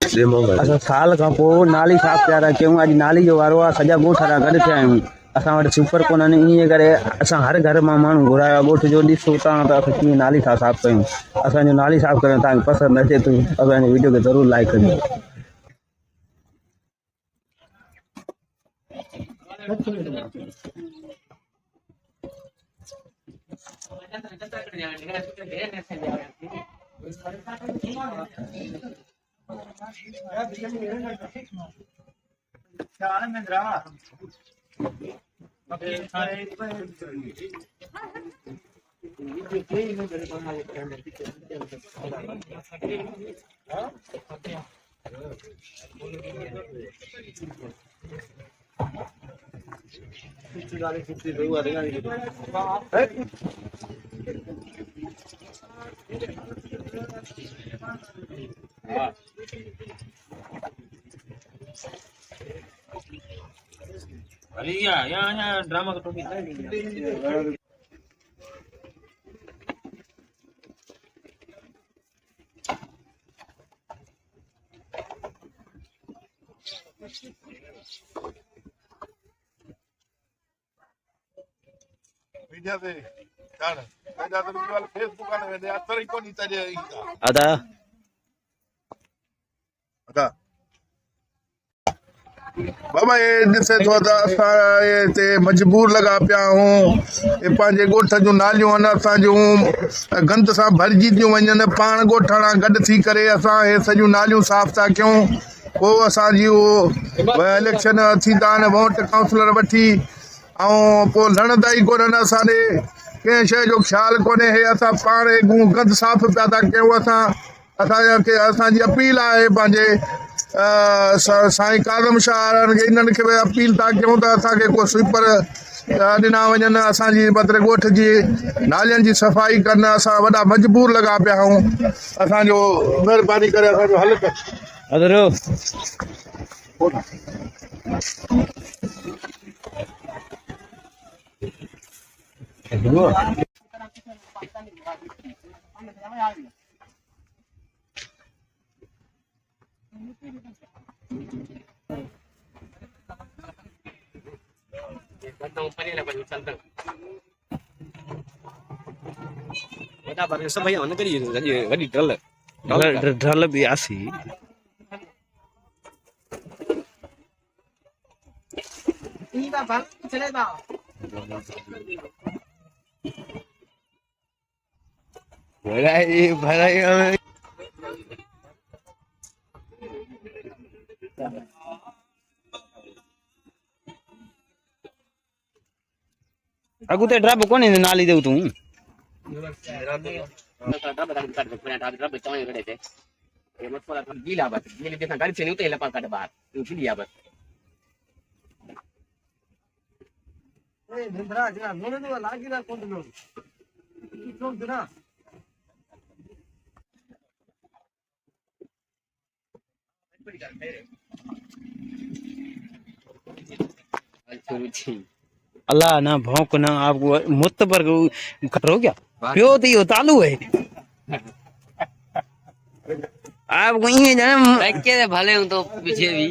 असां साल खां पोइ नाली साफ़ पिया था कयूं। अॼु नाली जो वारो आहे। सॼा ॻोठ था गॾु थिया आहियूं। असां वटि सुपर कोन आहिनि, इन करे असां हर घर मां माण्हू घुरायो आहे ॻोठ जो। ॾिसो तव्हां त असां कीअं नाली था साफ़ कयूं। असांजो नाली साफ़ करणु तव्हांखे पसंदि अचे थो, असांजे वीडियो खे ज़रूरु लाइक कजो। यहाँ ड्रामा का टॉपिक मीडिया पे छाड़ पैदा तो वाल फेसबुक आने वेंदे असर को नहीं तजे ईंदा अदा अदा बाबा ये ॾिसे थो त असां हिते मजबूर लॻा पिया आहियूं। ये पंहिंजे ॻोठ जूं नालियूं आहिनि असां जूं गंद सां भरिजी थियूं वञनि। पाण ॻोठाणा गॾु थी करे असां हे सॼियूं नालियूं साफ़ था कयूं। पोइ असांजी उहो इलेक्शन थींदा आहिनि, वोट काउंसलर वठी ऐं पोइ लड़ंदा ई कोन्हनि। असांजे कंहिं शइ जो ख़्यालु कोन्हे। हे असां पाण गंद साफ़ पिया था कयूं। असांखे असांजी अपील आहे पंहिंजे साईं काज़म शाह इन्हनि खे अपील था कयूं त असांखे को स्वीपर ॾिना वञनि, असांजी मतिलबु ॻोठ जी नालियुनि जी सफ़ाई कनि। असां वॾा मजबूर लॻा पिया आहियूं। असांजो महिरबानी करे असांजो हल अदरो सब भैया मन करिए गड़ी ड्रल ड्रल भी आसी भराई अगुते ड्रब कोने नाली देऊ तू गीला बस गीले देखा गाड़ी से नहीं उतरे लपा काट बाहर तू गीलिया बस ए निंद्रा जरा नोने तो लागी ना कोन नो तू ना अल्लाह ना भौंक ना आपको मुत पर करो क्या प्यो तो ये तालू है आपको ये जाने के भले हूं तो पीछे भी